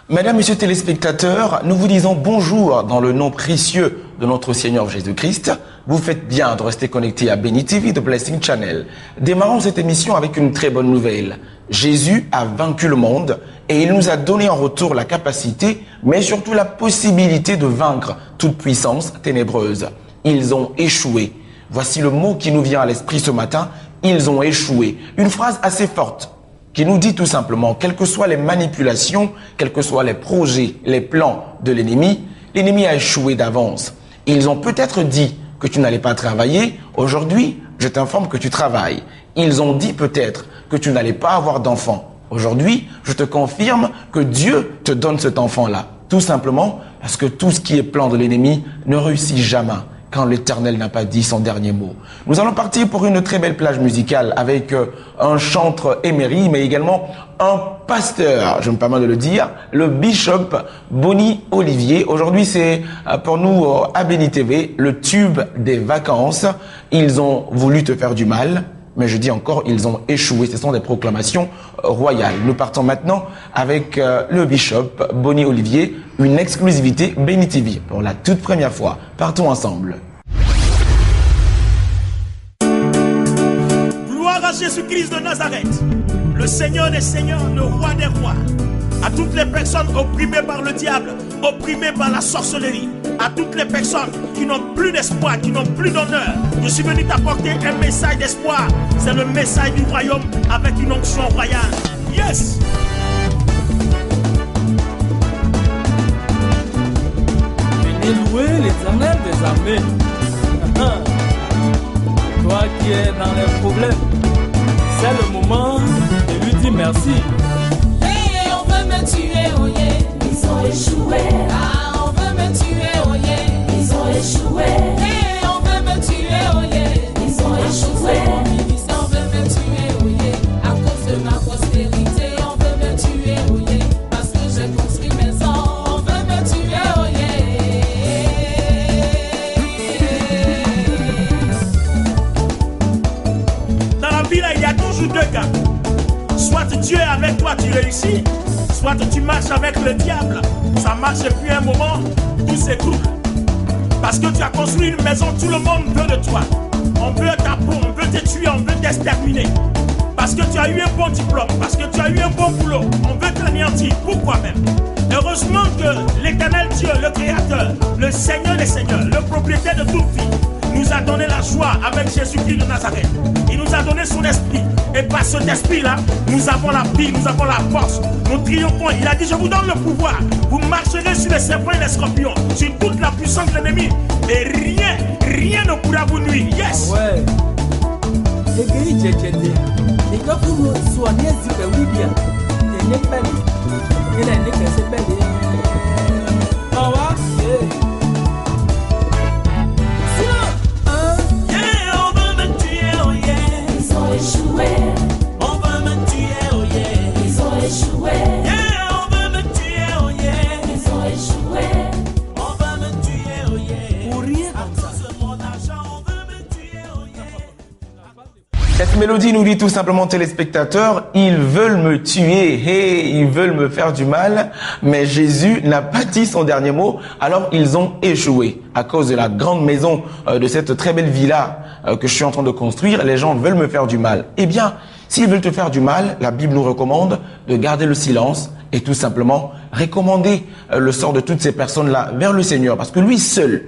Mesdames, Messieurs téléspectateurs, nous vous disons bonjour dans le nom précieux de notre Seigneur Jésus-Christ. Vous faites bien de rester connectés à Béni TV de Blessing Channel. Démarrons cette émission avec une très bonne nouvelle. Jésus a vaincu le monde et il nous a donné en retour la capacité, mais surtout la possibilité de vaincre toute puissance ténébreuse. Ils ont échoué. Voici le mot qui nous vient à l'esprit ce matin. Ils ont échoué. Une phrase assez forte qui nous dit tout simplement, quelles que soient les manipulations, quels que soient les projets, les plans de l'ennemi a échoué d'avance. Ils ont peut-être dit que tu n'allais pas travailler. Aujourd'hui, je t'informe que tu travailles. Ils ont dit peut-être que tu n'allais pas avoir d'enfant. Aujourd'hui, je te confirme que Dieu te donne cet enfant-là. Tout simplement parce que tout ce qui est plan de l'ennemi ne réussit jamais quand l'Éternel n'a pas dit son dernier mot. Nous allons partir pour une très belle plage musicale avec un chantre émérite, mais également un pasteur, je me permets de le dire, le bishop Boni Olivier. Aujourd'hui, c'est pour nous à Béni TV, le tube des vacances. Ils ont voulu te faire du mal, mais je dis encore, ils ont échoué. Ce sont des proclamations royales. Nous partons maintenant avec le bishop Boni Olivier, une exclusivité Béni TV pour la toute première fois. Partons ensemble. Gloire à Jésus-Christ de Nazareth, le Seigneur des Seigneurs, le Roi des Rois. À toutes les personnes opprimées par le diable, opprimées par la sorcellerie, à toutes les personnes qui n'ont plus d'espoir, qui n'ont plus d'honneur, je suis venu t'apporter un message d'espoir. C'est le message du royaume avec une onction royale. Yes! Venez louer l'Éternel des armées. Toi qui es dans les problèmes, c'est le moment de lui dire merci. Hey, on veut me tuer, oh yeah. Ils ont échoué. Ah, on veut me tuer, oh yeah. Ils ont échoué. Hey, on veut me tuer, oh yeah. Ils ont échoué. On veut me tuer, oh yeah. À cause de ma prospérité, on veut me tuer, oh yeah. Parce que j'ai construit maison, on veut me tuer, oh yeah. Dans la vie, là, il y a toujours deux cas. Soit Dieu est avec toi, tu réussis. Soit tu marches avec le diable. Ça marche et puis un moment, tout s'écroule. Parce que tu as construit une maison, tout le monde veut de toi. On veut ta peau, on veut te tuer, on veut t'exterminer. Parce que tu as eu un bon diplôme, parce que tu as eu un bon boulot, on veut t'anéantir. Pourquoi même? Heureusement que l'Éternel Dieu, le Créateur, le Seigneur des Seigneurs, le propriétaire de toute vie, nous a donné la joie avec Jésus-Christ de Nazareth. Il nous a donné son esprit. Et par cet esprit-là, nous avons la vie, nous avons la force. Nous triomphons. Il a dit, je vous donne le pouvoir. Vous marcherez sur les serpents et les scorpions, sur toute la puissance de l'ennemi. Et rien ne pourra vous nuire. Yes! Ouais. Et que il y a des. Et quand vous soignez, si vous oui bien. Et n'est pas. Il a une que c'est pas. Ah ouais. Échoué. On veut me tuer, oh yeah. Ils ont échoué. Yeah, on veut me tuer, oh yeah. Ils ont échoué. On veut me tuer, oh yeah. Pour rien À comme ça. cause de mon argent, on veut me tuer, oh yeah. Cette mélodie nous dit tout simplement, téléspectateurs, ils veulent me tuer, hey, ils veulent me faire du mal, mais Jésus n'a pas dit son dernier mot, alors ils ont échoué. À cause de la grande maison, de cette très belle villa que je suis en train de construire, les gens veulent me faire du mal. Eh bien, s'ils veulent te faire du mal, la Bible nous recommande de garder le silence et tout simplement recommander le sort de toutes ces personnes-là vers le Seigneur, parce que lui seul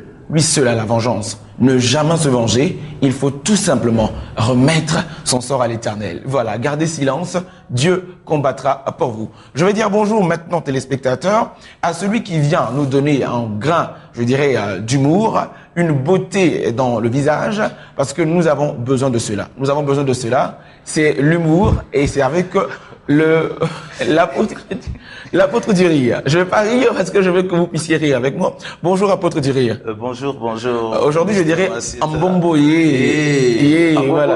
a la vengeance. Ne jamais se venger, il faut tout simplement remettre son sort à l'Éternel. Voilà, gardez silence, Dieu combattra pour vous. Je vais dire bonjour maintenant, téléspectateurs, à celui qui vient nous donner un grain, je dirais, d'humour, une beauté dans le visage, parce que nous avons besoin de cela. Nous avons besoin de cela, c'est l'humour, et c'est avec l'apôtre du rire. Je ne vais pas rire parce que je veux que vous puissiez rire avec moi. Bonjour, apôtre du rire. Bonjour, bonjour. Aujourd'hui, je dirais Ambombo, voilà.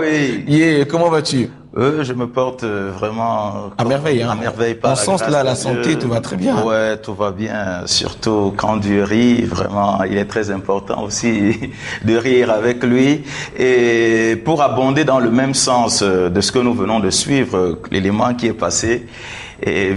Comment vas-tu? Je me porte vraiment à merveille. À merveille par en sens là, la santé, tout va très bien. Ouais, tout va bien. Surtout quand Dieu rit, vraiment, il est très important aussi de rire avec lui. Et pour abonder dans le même sens de ce que nous venons de suivre, l'élément qui est passé, et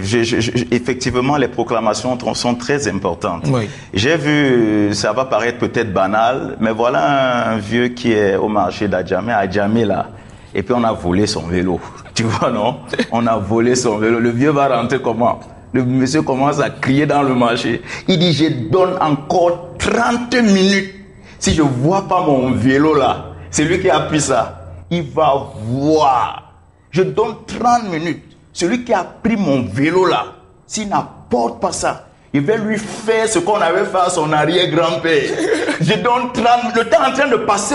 effectivement, les proclamations sont très importantes. Oui. J'ai vu, ça va paraître peut-être banal, mais voilà un vieux qui est au marché d'Adjamé, à Adjamé là. Et puis on a volé son vélo. Tu vois, non? On a volé son vélo. Le vieux va rentrer comment? Le monsieur commence à crier dans le marché. Il dit, je donne encore 30 minutes. Si je vois pas mon vélo là, c'est lui qui a pris ça. Il va voir. Je donne 30 minutes. Celui qui a pris mon vélo là, s'il n'apporte pas ça, il va lui faire ce qu'on avait fait à son arrière-grand-père. Je donne 30 minutes. Le temps est en train de passer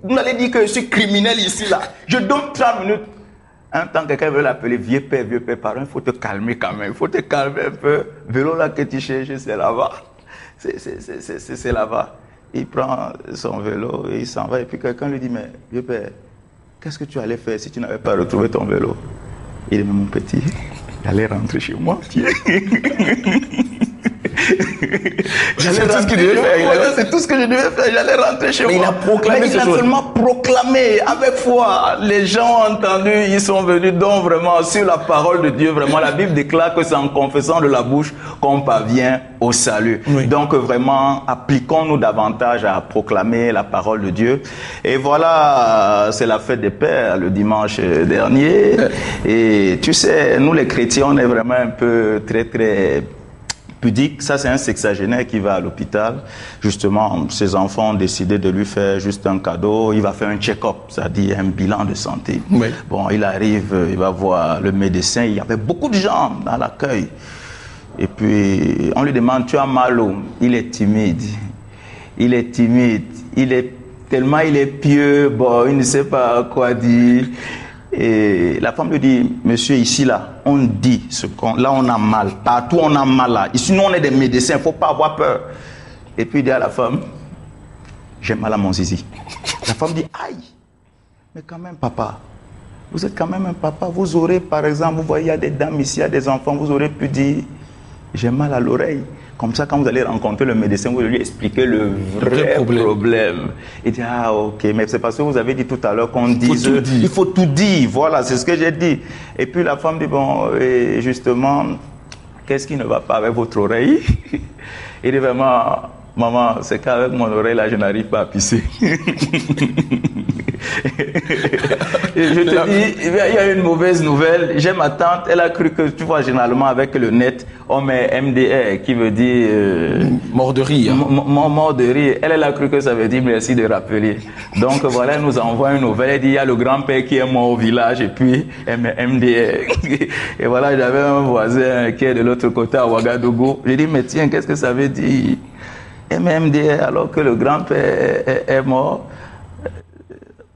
Vous allez dire que je suis criminel ici, là. Je donne 30 minutes. Un temps, quelqu'un veut l'appeler vieux père, pardon, il faut te calmer quand même. Il faut te calmer un peu. Vélo là que tu cherches, c'est là-bas. C'est là-bas. Il prend son vélo et il s'en va. Et puis quelqu'un lui dit, mais vieux père, qu'est-ce que tu allais faire si tu n'avais pas retrouvé ton vélo? Il dit, mais mon petit, j'allais rentrer chez moi. C'est tout ce qu'il devait faire. C'est tout ce que je devais faire. J'allais rentrer chez moi. Il a proclamé il a seulement proclamé avec foi. Les gens ont entendu, ils sont venus donc vraiment sur la parole de Dieu. Vraiment, la Bible déclare que c'est en confessant de la bouche qu'on parvient au salut. Oui. Donc vraiment, appliquons-nous davantage à proclamer la parole de Dieu. Et voilà, c'est la fête des pères le dimanche dernier. Et tu sais, nous les chrétiens, on est vraiment un peu très pudique. Ça, c'est un sexagénaire qui va à l'hôpital. Justement, ses enfants ont décidé de lui faire juste un cadeau. Il va faire un check-up, c'est-à-dire un bilan de santé. Oui. Bon, il arrive, il va voir le médecin. Il y avait beaucoup de gens à l'accueil. Et puis, on lui demande, tu as mal où? Il est timide. Il est timide. Tellement il est pieux, bon, il ne sait pas quoi dire. Et la femme lui dit, monsieur, ici, là, on dit là, on a mal. Partout, on a mal, là. Ici, nous, on est des médecins, il ne faut pas avoir peur. Et puis, il dit à la femme, j'ai mal à mon zizi. La femme dit, aïe, mais quand même, papa, vous êtes quand même un papa. Vous aurez, par exemple, vous voyez, il y a des dames ici, il y a des enfants, vous aurez pu dire, j'ai mal à l'oreille. Comme ça, quand vous allez rencontrer le médecin, vous allez lui expliquer le vrai problème. Il dit, ah ok, mais c'est parce que vous avez dit tout à l'heure qu'on dise, il faut tout dire. Voilà, c'est ce que j'ai dit. Et puis la femme dit, bon, et justement, qu'est-ce qui ne va pas avec votre oreille? Il dit vraiment, maman, c'est qu'avec mon oreille, là, je n'arrive pas à pisser. Et je te dis, il y a une mauvaise nouvelle. J'ai ma tante, elle a cru que, tu vois, généralement avec le net, on met MDR qui veut dire... mort de rire. Mort de rire. Elle a cru que ça veut dire merci de rappeler. Donc voilà, elle nous envoie une nouvelle. Elle dit, il y a le grand-père qui est mort au village et puis elle met MDR. Et voilà, j'avais un voisin qui est de l'autre côté à Ouagadougou. J'ai dit, mais tiens, qu'est-ce que ça veut dire MDR alors que le grand-père est mort?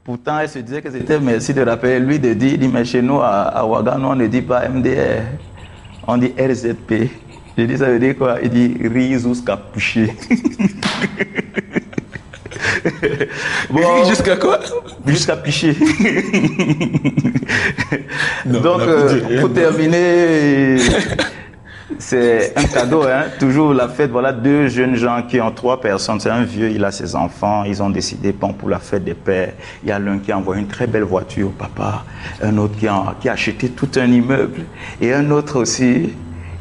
Pourtant, elle se disait que c'était merci de rappeler. Lui de dire, il dit, mais chez nous, à Ouagadougou, on ne dit pas MDR. On dit RZP. J'ai dit, ça veut dire quoi? Il dit Rizus Capuché. Bon, jusqu'à quoi? Jusqu'à picher. Donc, pour terminer, c'est un cadeau, hein? Toujours la fête. Voilà, deux jeunes gens qui ont 3 personnes. C'est un vieux, il a ses enfants. Ils ont décidé, bon, pour la fête des pères. Il y a l'un qui a envoyé une très belle voiture au papa. Un autre qui a acheté tout un immeuble. Et un autre aussi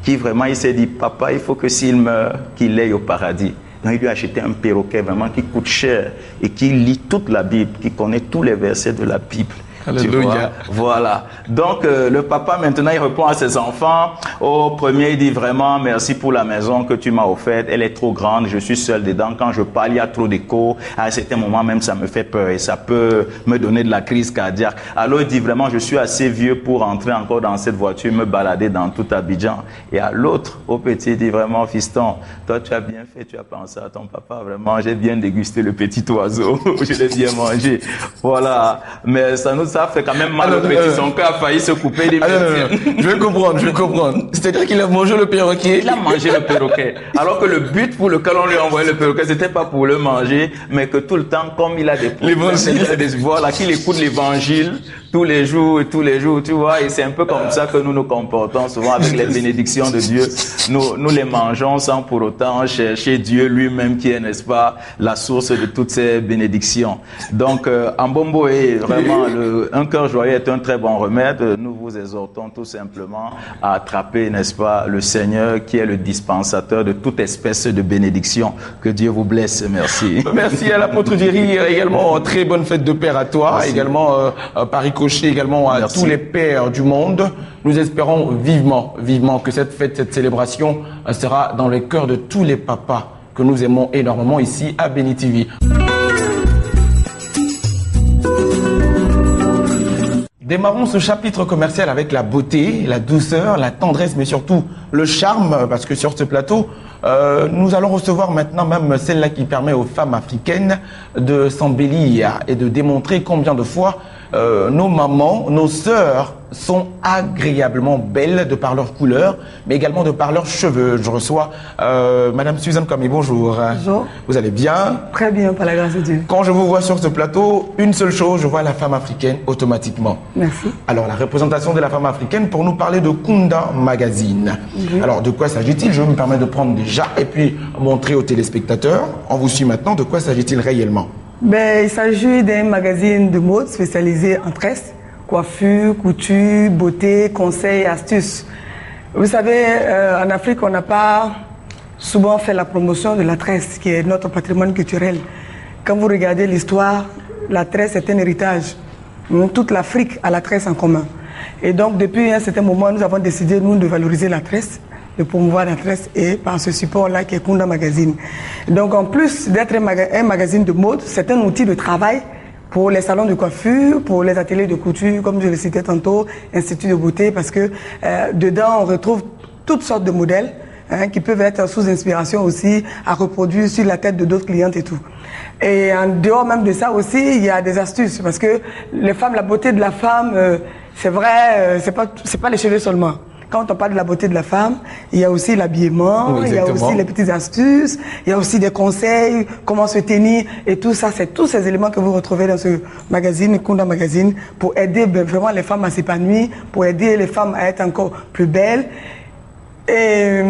qui vraiment, il s'est dit, papa, il faut que s'il meurt, qu'il aille au paradis. Donc, il lui a acheté un perroquet vraiment qui coûte cher et qui lit toute la Bible, qui connaît tous les versets de la Bible. Alléluia. Voilà. Donc, le papa, maintenant, il répond à ses enfants. Au premier, il dit vraiment, merci pour la maison que tu m'as offerte. Elle est trop grande, je suis seul dedans. Quand je parle, il y a trop d'écho. À certains moments, même, ça me fait peur et ça peut me donner de la crise cardiaque. Alors, il dit vraiment, je suis assez vieux pour entrer encore dans cette voiture, me balader dans tout Abidjan. Et à l'autre, au petit, il dit vraiment, fiston, toi, tu as bien fait, tu as pensé à ton papa. Vraiment, j'ai bien dégusté le petit oiseau. Je l'ai bien mangé. Voilà. Mais ça ça fait quand même mal au petit. Son cœur a failli se couper. Il dit, je vais comprendre. C'est-à-dire qu'il a mangé le perroquet. Il a mangé le perroquet. Alors que le but pour lequel on lui a envoyé le perroquet, c'était pas pour le manger, mais que tout le temps, comme il a des voilà, qu'il écoute l'évangile tous les jours, tu vois, et c'est un peu comme ça que nous nous comportons souvent avec les bénédictions de Dieu. Nous les mangeons sans pour autant chercher Dieu lui-même qui est, n'est-ce pas, la source de toutes ces bénédictions. Donc, Ambombo est vraiment un cœur joyeux est un très bon remède. Nous vous exhortons tout simplement à attraper, n'est-ce pas, le Seigneur qui est le dispensateur de toute espèce de bénédiction. Que Dieu vous blesse. Merci. Merci à l'apôtre Jerry, également très bonne fête de Père à toi, merci. Également par ricochet également à merci. Tous les pères du monde. Nous espérons vivement que cette fête, cette célébration sera dans le cœur de tous les papas que nous aimons énormément ici à Béni TV. Démarrons ce chapitre commercial avec la beauté, la douceur, la tendresse, mais surtout le charme, parce que sur ce plateau, nous allons recevoir maintenant même celle-là qui permet aux femmes africaines de s'embellir et de démontrer combien de fois nos mamans, nos sœurs sont agréablement belles de par leur couleur, mais également de par leurs cheveux. Je reçois Madame Suzanne Kwame, bonjour. Bonjour. Vous allez bien? Très bien, par la grâce de Dieu. Quand je vous vois sur ce plateau, une seule chose, je vois la femme africaine automatiquement. Merci. Alors, la représentation de la femme africaine pour nous parler de Kunda Magazine. Oui. Alors, de quoi s'agit-il? Je me permets de prendre déjà et puis montrer aux téléspectateurs. On vous suit maintenant. De quoi s'agit-il réellement? Il s'agit d'un magazine de mode spécialisé en tresse, coiffure, couture, beauté, conseils, astuces. Vous savez, en Afrique, on n'a pas souvent fait la promotion de la tresse, qui est notre patrimoine culturel. Quand vous regardez l'histoire, la tresse est un héritage. Toute l'Afrique a la tresse en commun. Et donc, depuis un certain moment, nous avons décidé, nous, de valoriser la tresse, de promouvoir la tresse et par ce support-là qui est Kunda Magazine. Donc, en plus d'être un magazine de mode, c'est un outil de travail pour les salons de coiffure, pour les ateliers de couture, comme je le citais tantôt, institut de beauté, parce que dedans, on retrouve toutes sortes de modèles qui peuvent être sous inspiration aussi, à reproduire sur la tête de d'autres clientes et tout. Et en dehors même de ça aussi, il y a des astuces, parce que les femmes, la beauté de la femme, c'est vrai, c'est pas les cheveux seulement. Quand on parle de la beauté de la femme, il y a aussi l'habillement, oui, il y a aussi les petites astuces, il y a aussi des conseils, comment se tenir, et tout ça, c'est tous ces éléments que vous retrouvez dans ce magazine, Kunda Magazine, pour aider vraiment les femmes à s'épanouir, pour aider les femmes à être encore plus belles. Et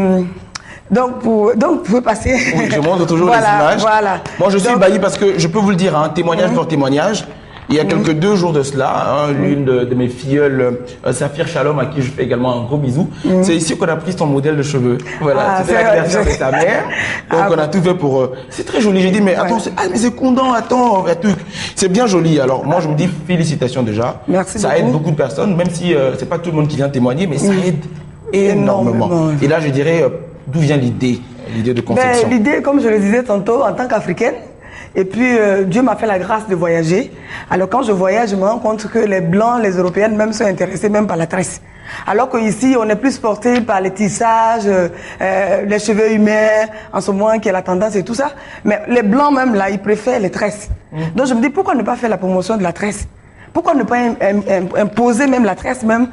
donc, vous pouvez passer. Oui, je montre toujours les images. Voilà. Moi, je suis ébahi parce que je peux vous le dire, témoignage pour témoignage. Il y a quelques 2 jours de cela, l'une de mes filleules, Saphir Shalom, à qui je fais également un gros bisou, c'est ici qu'on a pris son modèle de cheveux. Voilà, c'était l'anniversaire de sa mère. Donc on a tout fait pour... C'est très joli. J'ai dit, mais attends, mais c'est condamné, attends, c'est bien joli. Alors moi, je me dis félicitations déjà. Merci ça aide beaucoup de personnes, même si c'est pas tout le monde qui vient témoigner, mais ça aide énormément. Et là, je dirais, d'où vient l'idée de conception? L'idée, comme je le disais tantôt, en tant qu'Africaine, et puis, Dieu m'a fait la grâce de voyager. Alors, quand je voyage, je me rends compte que les Blancs, les Européennes, même sont intéressés même par la tresse. Alors qu'ici, on est plus porté par les tissages, les cheveux humains, en ce moment, qui est la tendance et tout ça. Mais les Blancs, même là, ils préfèrent les tresses. Donc, je me dis, pourquoi ne pas faire la promotion de la tresse? Pourquoi ne pas imposer même la tresse, même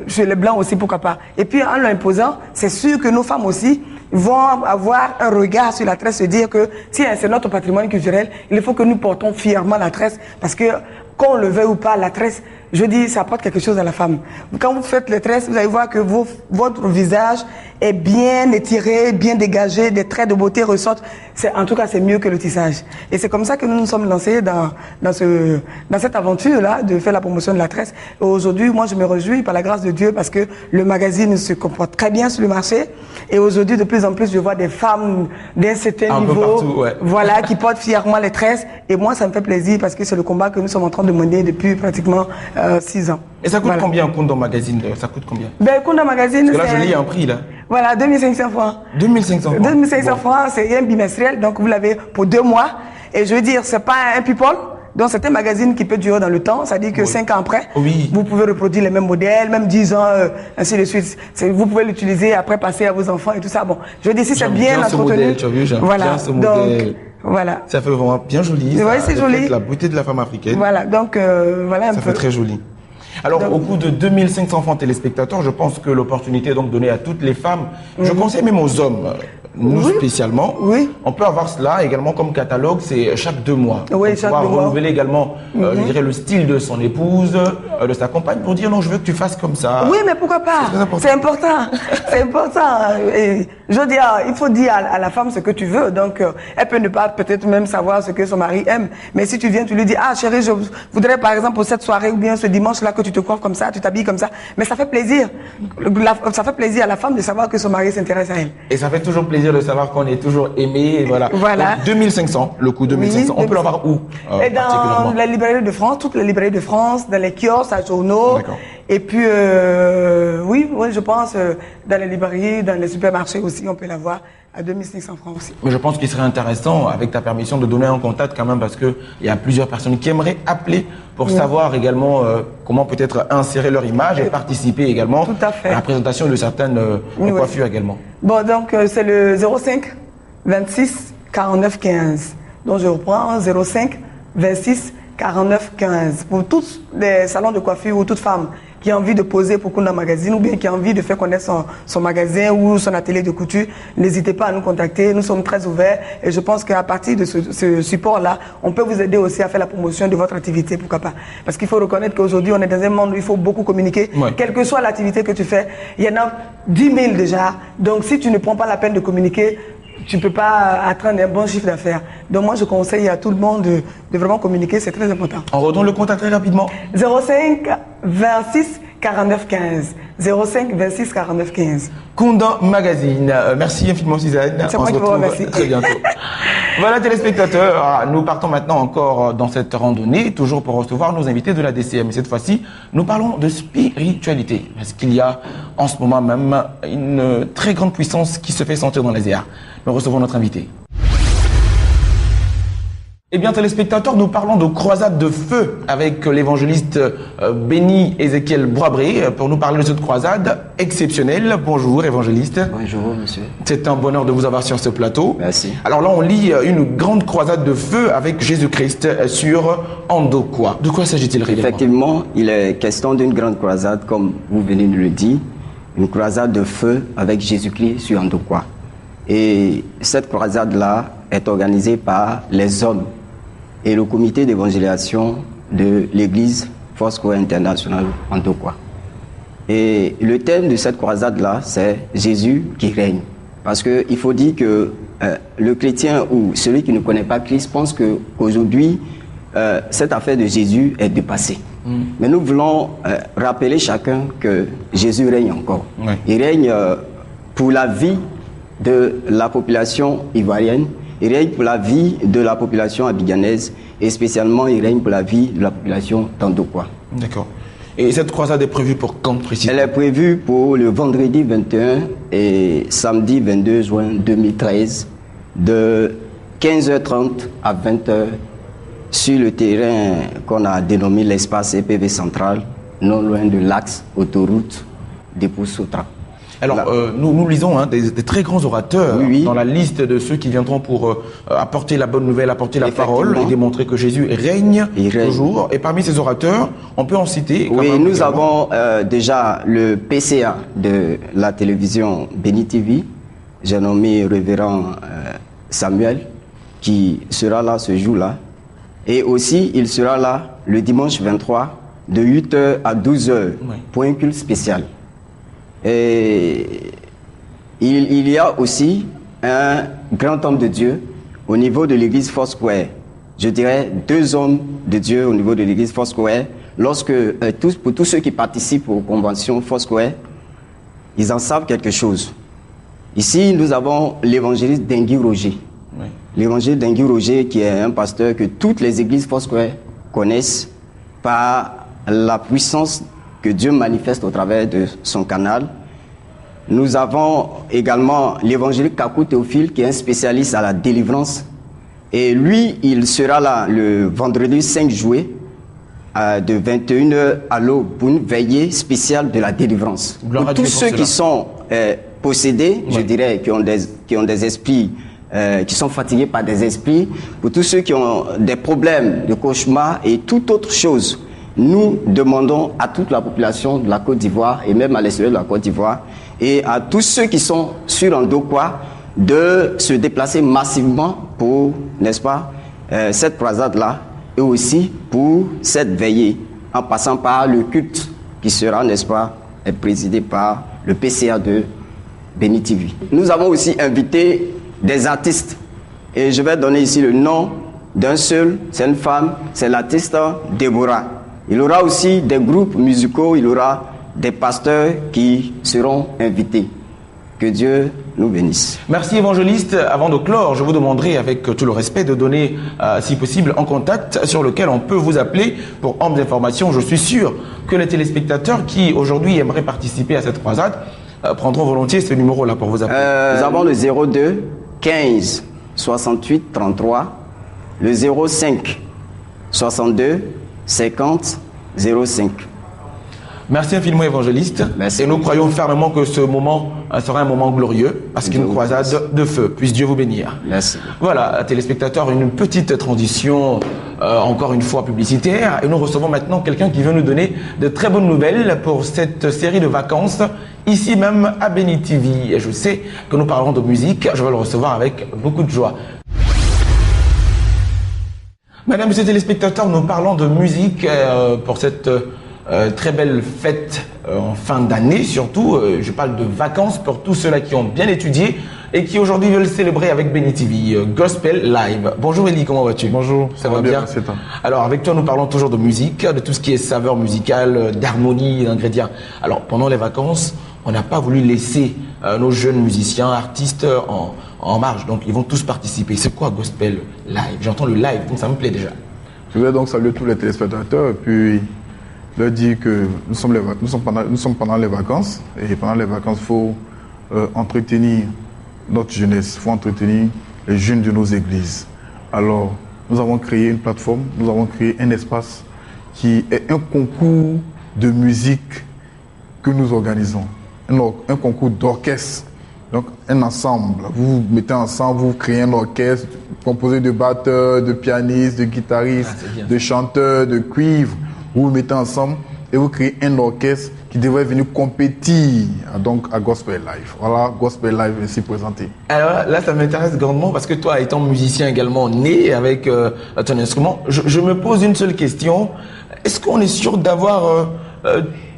chez les Blancs aussi, pourquoi pas? Et puis, en l'imposant, c'est sûr que nos femmes aussi vont avoir un regard sur la tresse, se dire que si c'est notre patrimoine culturel, il faut que nous portons fièrement la tresse, parce que qu'on le veuille ou pas, la tresse, je dis, ça apporte quelque chose à la femme. Quand vous faites les tresses, vous allez voir que votre visage est bien étiré, bien dégagé, des traits de beauté ressortent. En tout cas, c'est mieux que le tissage. Et c'est comme ça que nous nous sommes lancés dans cette aventure-là de faire la promotion de la tresse. Et aujourd'hui, moi, je me réjouis par la grâce de Dieu parce que le magazine se comporte très bien sur le marché. Et aujourd'hui, de plus en plus, je vois des femmes d'un certain niveau, voilà, qui portent fièrement les tresses. Et moi, ça me fait plaisir parce que c'est le combat que nous sommes en train de mener depuis pratiquement 6 ans. Et ça coûte combien un Kunda Magazine? Ça coûte combien? Kunda Magazine, parce que là, je lis un prix, là. Voilà, 2500 francs. 2500 francs. 2500 francs, c'est un bimestriel, donc vous l'avez pour 2 mois. Et je veux dire, c'est pas un people. Donc c'est un magazine qui peut durer dans le temps, c'est-à-dire que 5 ans après, vous pouvez reproduire les mêmes modèles, même 10 ans, ainsi de suite. Vous pouvez l'utiliser, après passer à vos enfants et tout ça. Bon, je veux dire, si c'est bien entretenu. Voilà, donc Voilà. Ça fait vraiment bien joli. Ouais, c'est joli. La beauté de la femme africaine. Voilà, donc voilà un peu. Ça fait très joli. Alors, Donc, au cours de 2500 enfants téléspectateurs, je pense que l'opportunité est donc donnée à toutes les femmes. Je conseille même aux hommes, nous Oui. spécialement. Oui. On peut avoir cela également comme catalogue, c'est chaque 2 mois. Oui, pour chaque pouvoir 2 mois. renouveler également, je dirais, le style de son épouse, de sa compagne, pour dire non, je veux que tu fasses comme ça. Oui, mais pourquoi pas? C'est très important. C'est important. C'est important. Et je veux dire, il faut dire à la femme ce que tu veux. Donc, elle peut ne pas peut-être même savoir ce que son mari aime. Mais si tu viens, tu lui dis, ah chérie, je voudrais par exemple pour cette soirée ou bien ce dimanche-là que tu te coiffes comme ça, tu t'habilles comme ça. Mais ça fait plaisir. Ça fait plaisir à la femme de savoir que son mari s'intéresse à elle. Et ça fait toujours plaisir de savoir qu'on est toujours aimé. Et voilà. Voilà. Donc, 2500, le coût 2500. Oui, On peut l'avoir où Et dans particulièrement la librairie de France, toutes les librairies de France, dans les kiosques, à journaux. D'accord. Et puis, oui, je pense, dans les librairies, dans les supermarchés aussi, on peut l'avoir à 2500 francs aussi. Mais je pense qu'il serait intéressant, avec ta permission, de donner un contact quand même, parce qu'il y a plusieurs personnes qui aimeraient appeler pour savoir également comment peut-être insérer leur image et participer également Tout à fait. à la présentation de certaines coiffures également. Bon, donc, c'est le 05 26 49 15. Donc, je reprends 05 26 49 15. Pour tous les salons de coiffure ou toute femme qui a envie de poser pour Kunda Magazine ou bien qui a envie de faire connaître son magasin ou son atelier de couture, n'hésitez pas à nous contacter. Nous sommes très ouverts et je pense qu'à partir de ce support-là, on peut vous aider aussi à faire la promotion de votre activité, pourquoi pas. Parce qu'il faut reconnaître qu'aujourd'hui, on est dans un monde où il faut beaucoup communiquer. Ouais. Quelle que soit l'activité que tu fais, il y en a 10 000 déjà. Donc, si tu ne prends pas la peine de communiquer, tu ne peux pas atteindre un bon chiffre d'affaires. Donc moi, je conseille à tout le monde de vraiment communiquer, c'est très important. On redonne le contact très rapidement. 05 26 49 15. 05 26 49 15. Kunda Magazine. Merci infiniment Suzanne. C'est On moi se qui vous retrouve remercie. très bientôt. Voilà téléspectateurs, nous partons maintenant encore dans cette randonnée, toujours pour recevoir nos invités de la DCM. Et cette fois-ci, nous parlons de spiritualité. Parce qu'il y a en ce moment même une très grande puissance qui se fait sentir dans les airs. Nous recevons notre invité. Eh bien, téléspectateurs, nous parlons de croisade de feu avec l'évangéliste Béni Ézéchiel Boisbré pour nous parler de cette croisade exceptionnelle. Bonjour, évangéliste. Bonjour, monsieur. C'est un bonheur de vous avoir sur ce plateau. Merci. Alors là, on lit une grande croisade de feu avec Jésus-Christ sur Andokwa. De quoi s'agit-il réellement? Effectivement, il est question d'une grande croisade, comme vous venez de le dire. Une croisade de feu avec Jésus-Christ sur Andokwa. Et cette croisade-là est organisée par les hommes et le comité d'évangélisation de l'église Foursquare International Andokwa. Et le thème de cette croisade-là, c'est Jésus qui règne. Parce qu'il faut dire que le chrétien ou celui qui ne connaît pas Christ pense qu'aujourd'hui, cette affaire de Jésus est dépassée. Mais nous voulons rappeler chacun que Jésus règne encore. Ouais. Il règne pour la vie de la population ivoirienne, il règne pour la vie de la population abidjanaise et spécialement il règne pour la vie de la population d'Andokwa. D'accord. Et cette croisade est prévue pour quand précisément? Elle est prévue pour le vendredi 21 et samedi 22 juin 2013 de 15h30 à 20h sur le terrain qu'on a dénommé l'espace EPV central, non loin de l'axe autoroute de Poussoutra. Alors, nous lisons des très grands orateurs Oui. dans la liste de ceux qui viendront pour apporter la bonne nouvelle, apporter la parole et démontrer que Jésus règne toujours. Et parmi ces orateurs, on peut en citer. Oui, nous avons déjà le PCA de la télévision Béni TV, j'ai nommé révérend Samuel, qui sera là ce jour-là. Et aussi, il sera là le dimanche 23 de 8h à 12h pour un culte spécial. Et il y a aussi un grand homme de Dieu au niveau de l'église Foursquare. Je dirais 2 hommes de Dieu au niveau de l'église Foursquare. Lorsque, pour tous ceux qui participent aux conventions Foursquare, ils en savent quelque chose. Ici, nous avons l'évangéliste Dengui Roger. Oui. L'évangéliste Dengui Roger, qui est un pasteur que toutes les églises Foursquare connaissent par la puissance que Dieu manifeste au travers de son canal. Nous avons également l'évangéliste Kakou Théophile, qui est un spécialiste à la délivrance. Et lui, il sera là le vendredi 5 juillet de 21h à l'aube pour une veillée spéciale de la délivrance. Pour tous ceux qui sont possédés, je dirais, qui ont des esprits qui sont fatigués par des esprits, pour tous ceux qui ont des problèmes de cauchemar et toute autre chose. Nous demandons à toute la population de la Côte d'Ivoire et même à l'extérieur de la Côte d'Ivoire et à tous ceux qui sont sur Ndokwa de se déplacer massivement pour, n'est-ce pas, cette croisade-là et aussi pour cette veillée en passant par le culte qui sera, n'est-ce pas, présidé par le PCA de Béni TV. Nous avons aussi invité des artistes et je vais donner ici le nom d'un seul, c'est une femme, c'est l'artiste Déborah. Il y aura aussi des groupes musicaux, il y aura des pasteurs qui seront invités. Que Dieu nous bénisse. Merci évangéliste. Avant de clore, je vous demanderai avec tout le respect de donner, si possible, un contact sur lequel on peut vous appeler pour amples informations. Je suis sûr que les téléspectateurs qui aujourd'hui aimeraient participer à cette croisade prendront volontiers ce numéro-là pour vous appeler. Nous avons le 02 15 68 33, le 05 62 50 05. Merci infiniment évangéliste. Merci. Et nous croyons fermement que ce moment sera un moment glorieux parce qu'une croisade de feu. Puisse Dieu vous bénir. Merci. Voilà, téléspectateurs, une petite transition, encore une fois publicitaire. Et nous recevons maintenant quelqu'un qui veut nous donner de très bonnes nouvelles pour cette série de vacances ici même à Béni TV. Et je sais que nous parlerons de musique. Je vais le recevoir avec beaucoup de joie. Mesdames et messieurs téléspectateurs, nous parlons de musique pour cette très belle fête en fin d'année surtout. Je parle de vacances pour tous ceux-là qui ont bien étudié et qui aujourd'hui veulent célébrer avec Béni TV, Gospel Live. Bonjour Elie, comment vas-tu? Bonjour, ça va bien? Alors avec toi nous parlons toujours de musique, de tout ce qui est saveur musicale, d'harmonie, d'ingrédients. Alors pendant les vacances, on n'a pas voulu laisser nos jeunes musiciens, artistes en marge, donc ils vont tous participer. C'est quoi Gospel Live? J'entends le live, donc ça me plaît déjà. Je voudrais donc saluer tous les téléspectateurs et puis leur dire que nous sommes pendant les vacances et pendant les vacances, il faut entretenir notre jeunesse, il faut entretenir les jeunes de nos églises. Alors, nous avons créé une plateforme, nous avons créé un espace qui est un concours de musique que nous organisons, un concours d'orchestre. Donc, un ensemble. Vous mettez ensemble, vous créez un orchestre composé de batteurs, de pianistes, de guitaristes, de chanteurs, de cuivres. Vous vous mettez ensemble et vous créez un orchestre qui devrait venir compétir donc à Gospel Live. Voilà, Gospel Live est ici présenté. Alors là, ça m'intéresse grandement parce que toi, étant musicien également né avec ton instrument, je me pose une seule question. Est-ce qu'on est sûr d'avoir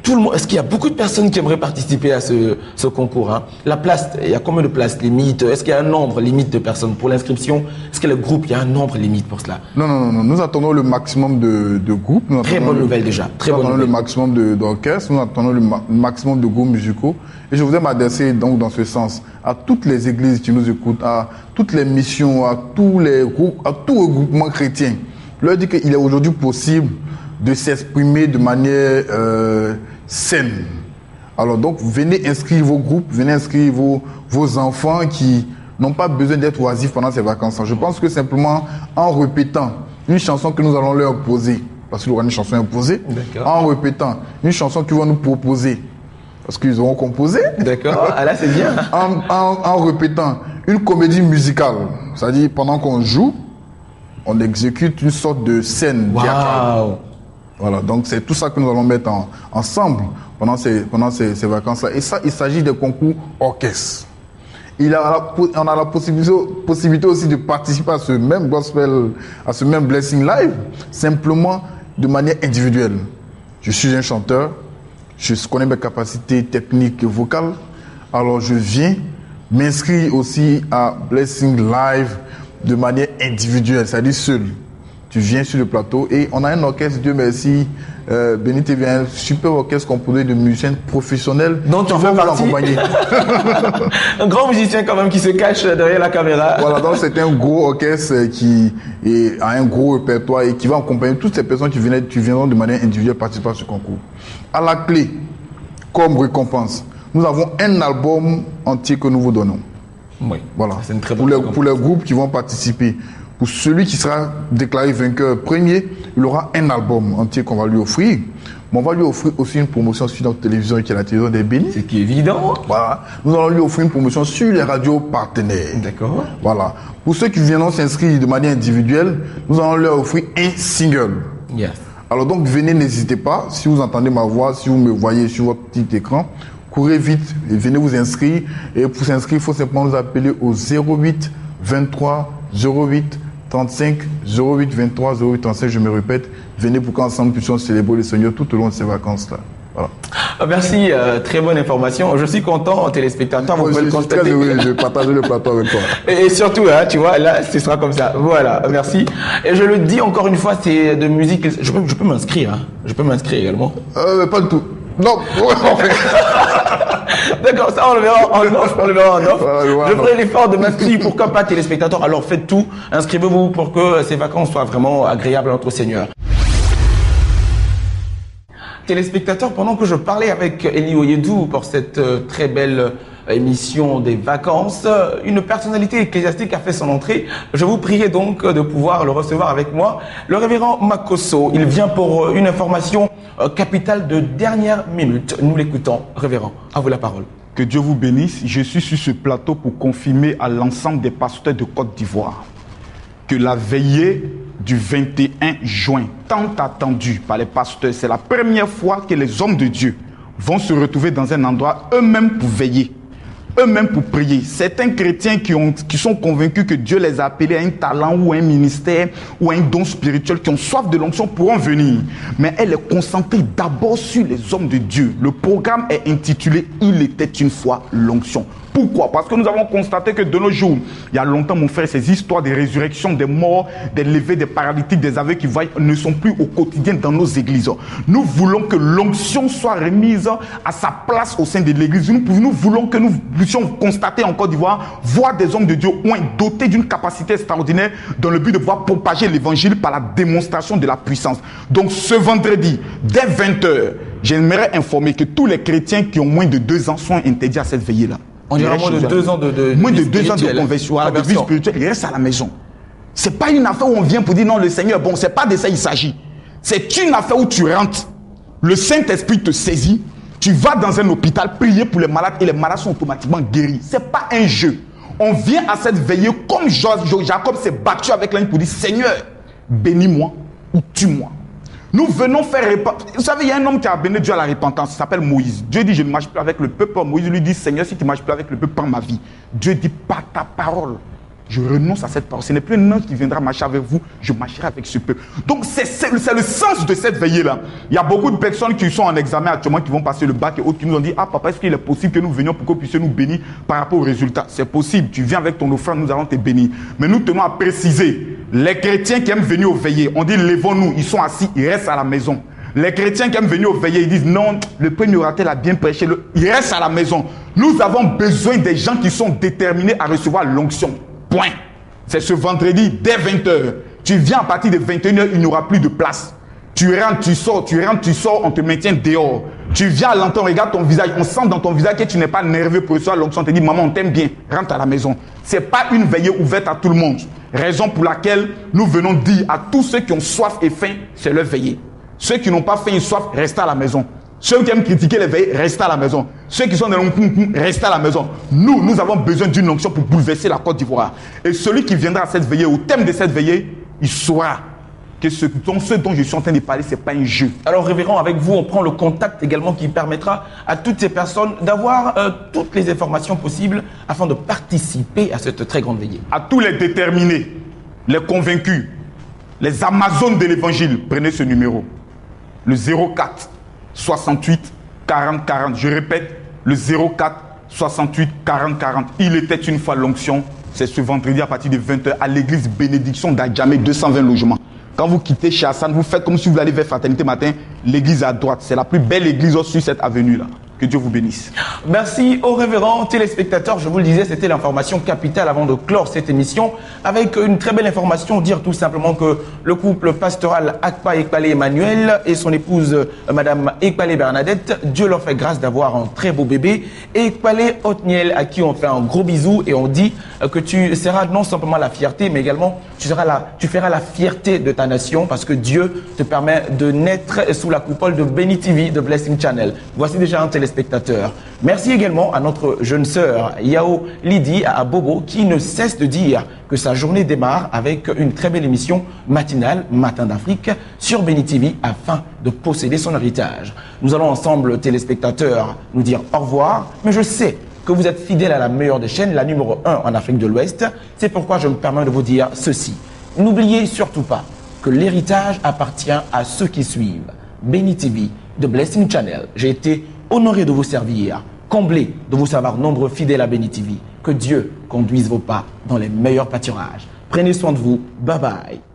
tout le monde? Est-ce qu'il y a beaucoup de personnes qui aimeraient participer à ce concours, hein? La place, il y a combien de places limite? Est-ce qu'il y a un nombre limite de personnes pour l'inscription? Est-ce que le groupe, il y a un nombre limite pour cela? Non. Nous attendons le maximum de groupes. Très bonne nouvelle déjà. Très bonne nouvelle. Nous attendons le maximum d'orchestres. Nous attendons le maximum de groupes musicaux. Et je voudrais m'adresser donc dans ce sens à toutes les églises qui nous écoutent, à toutes les missions, à tous les groupes, à tout regroupement chrétien. Je leur dis qu'il est aujourd'hui possible de s'exprimer de manière saine. Alors donc, venez inscrire vos groupes, venez inscrire vos enfants qui n'ont pas besoin d'être oisifs pendant ces vacances. Je pense que simplement en répétant une chanson que nous allons leur poser, parce qu'il y aura une chanson imposée, en répétant une chanson qu'ils vont nous proposer, parce qu'ils auront composé. D'accord, ah là c'est bien. en répétant une comédie musicale, c'est-à-dire pendant qu'on joue, on exécute une sorte de scène théâtrale. Voilà, donc c'est tout ça que nous allons mettre ensemble pendant ces vacances-là. Et ça, il s'agit de concours orchestre. On a la possibilité aussi de participer à ce même gospel, à ce même blessing live, simplement de manière individuelle. Je suis un chanteur, je connais mes capacités techniques et vocales, alors je viens m'inscrire aussi à blessing live de manière individuelle, c'est-à-dire seul. Tu viens sur le plateau et on a un orchestre, Dieu merci, Béni TV, un super orchestre composé de musiciens professionnels. Donc tu veux accompagner. Un grand musicien quand même qui se cache derrière la caméra. Voilà, donc c'est un gros orchestre qui a un gros répertoire et qui va accompagner toutes ces personnes qui viendront de manière individuelle participer à ce concours. À la clé, comme récompense, nous avons un album entier que nous vous donnons. Oui. Voilà. C'est une très bonne pour les groupes qui vont participer. Pour celui qui sera déclaré vainqueur premier, il aura un album entier qu'on va lui offrir. Mais on va lui offrir aussi une promotion sur notre télévision qui est la télévision des bénis. C'est qui est évident. Voilà. Nous allons lui offrir une promotion sur les radios partenaires. D'accord. Voilà. Pour ceux qui viendront s'inscrire de manière individuelle, nous allons leur offrir un single. Yes. Alors donc venez, n'hésitez pas. Si vous entendez ma voix, si vous me voyez sur votre petit écran, courez vite et venez vous inscrire. Et pour s'inscrire, il faut simplement nous appeler au 08 23 08 35 08 23 08 35. Je me répète, venez pour qu'ensemble nous puissions célébrer le Seigneur tout au long de ces vacances-là. Voilà. Merci, très bonne information. Je suis content, téléspectateurs, vous pouvez le constater. Je vais partager le plateau avec toi. Et surtout, hein, tu vois, là, ce sera comme ça. Voilà, merci. Et je le dis encore une fois, c'est de musique. Je peux m'inscrire, hein. Je peux m'inscrire également. Pas du tout. Non. D'accord, ça on le verra en off. Je ferai l'effort de m'inscrire, pourquoi pas téléspectateurs. Alors faites tout, inscrivez-vous pour que ces vacances soient vraiment agréables à notre Seigneur. Téléspectateurs, pendant que je parlais avec Eli Oyedou pour cette très belle émission des vacances, une personnalité ecclésiastique a fait son entrée. Je vous prierai donc de pouvoir le recevoir avec moi, le révérend Makosso. Il vient pour une information capitale de dernière minute. Nous l'écoutons. Révérend, à vous la parole. Que Dieu vous bénisse. Je suis sur ce plateau pour confirmer à l'ensemble des pasteurs de Côte d'Ivoire que la veillée du 21 juin, tant attendue par les pasteurs, c'est la première fois que les hommes de Dieu vont se retrouver dans un endroit eux-mêmes pour veiller, eux-mêmes pour prier. Certains chrétiens qui sont convaincus que Dieu les a appelés à un talent ou un ministère ou un don spirituel, qui ont soif de l'onction, pourront venir. Mais elle est concentrée d'abord sur les hommes de Dieu. Le programme est intitulé « Il était une fois l'onction ». Pourquoi? Parce que nous avons constaté que de nos jours, il y a longtemps, mon frère, ces histoires de résurrection des morts, des levées des paralytiques, des aveugles qui voient, ne sont plus au quotidien dans nos églises. Nous voulons que l'onction soit remise à sa place au sein de l'église. Nous voulons que nous puissions constater en Côte d'Ivoire, voir des hommes de Dieu dotés d'une capacité extraordinaire dans le but de pouvoir propager l'évangile par la démonstration de la puissance. Donc ce vendredi, dès 20h, j'aimerais informer que tous les chrétiens qui ont moins de 2 ans sont interdits à cette veillée-là. On dirait moins de 2 ans de moins de 2 ans de conversion, de vie spirituelle, il reste à la maison. C'est pas une affaire où on vient pour dire non, le Seigneur, bon, c'est pas de ça il s'agit. C'est une affaire où tu rentres, le Saint-Esprit te saisit, tu vas dans un hôpital prier pour les malades et les malades sont automatiquement guéris. C'est pas un jeu. On vient à cette veillée comme Jacob s'est battu avec l'ange pour dire Seigneur, bénis-moi ou tue-moi. Nous venons faire repentance. Vous savez, il y a un homme qui a béni Dieu à la repentance, il s'appelle Moïse. Dieu dit, je ne marche plus avec le peuple. Moïse lui dit, Seigneur, si tu ne marches plus avec le peuple, prends ma vie. Dieu dit, par ta parole, je renonce à cette parole. Ce n'est plus un homme qui viendra marcher avec vous, je marcherai avec ce peuple. Donc, c'est le sens de cette veillée-là. Il y a beaucoup de personnes qui sont en examen actuellement, qui vont passer le bac et autres, qui nous ont dit, ah papa, est-ce qu'il est possible que nous venions pour que vous puissiez nous bénir par rapport aux résultats? C'est possible, tu viens avec ton offrande, nous allons te bénir. Mais nous tenons à préciser, les chrétiens qui aiment venir aux veillées, on dit, lèvons-nous, ils sont assis, ils restent à la maison. Les chrétiens qui aiment venir au veillées, ils disent non, le premier orateur a bien prêché, il reste à la maison. Nous avons besoin des gens qui sont déterminés à recevoir l'onction. Point. C'est ce vendredi, dès 20h. Tu viens à partir de 21h, il n'y aura plus de place. Tu rentres, tu sors, on te maintient dehors. Tu viens à l'entendre, regarde ton visage, on sent dans ton visage que tu n'es pas nerveux pour recevoir l'onction. On te dit, maman, on t'aime bien, rentre à la maison. Ce n'est pas une veillée ouverte à tout le monde. Raison pour laquelle nous venons dire à tous ceux qui ont soif et faim, c'est leur veillée. Ceux qui n'ont pas faim et soif, restez à la maison. Ceux qui aiment critiquer les veillées, restez à la maison. Ceux qui sont dans le restez à la maison. Nous avons besoin d'une onction pour bouleverser la Côte d'Ivoire. Et celui qui viendra à cette veillée, au thème de cette veillée, il saura que ce dont je suis en train de parler, ce n'est pas un jeu. Alors, révérend, avec vous, on prend le contact également qui permettra à toutes ces personnes d'avoir toutes les informations possibles afin de participer à cette très grande veillée. À tous les déterminés, les convaincus, les Amazones de l'évangile, prenez ce numéro. Le 04 68 40 40. Je répète, le 04 68 40 40. Il était une fois l'onction. C'est ce vendredi à partir de 20h à l'église Bénédiction d'Adjamé, 220 logements. Quand vous quittez chez Hassan, vous faites comme si vous allez vers Fraternité Matin. L'église à droite, c'est la plus belle église sur cette avenue-là. Que Dieu vous bénisse. Merci aux révérends téléspectateurs. Je vous le disais, c'était l'information capitale avant de clore cette émission. Avec une très belle information, dire tout simplement que le couple pastoral Akpa Ekpale Emmanuel et son épouse Madame Ekpale Bernadette, Dieu leur fait grâce d'avoir un très beau bébé. Et Ekpale Otniel, à qui on fait un gros bisou et on dit que tu seras non simplement la fierté, mais également tu feras la fierté de ta nation parce que Dieu te permet de naître sous la coupole de Béni TV, de Blessing Channel. Voici déjà un téléspectateur. Merci également à notre jeune sœur Yao Lydie à Bobo qui ne cesse de dire que sa journée démarre avec une très belle émission matinale, Matin d'Afrique, sur Béni TV afin de posséder son héritage. Nous allons ensemble, téléspectateurs, nous dire au revoir, mais je sais que vous êtes fidèles à la meilleure des chaînes, la numéro 1 en Afrique de l'Ouest. C'est pourquoi je me permets de vous dire ceci. N'oubliez surtout pas que l'héritage appartient à ceux qui suivent. Béni TV, de Blessing Channel. J'ai été honoré de vous servir, comblé de vous savoir nombreux fidèles à Béni TV. Que Dieu conduise vos pas dans les meilleurs pâturages. Prenez soin de vous. Bye bye.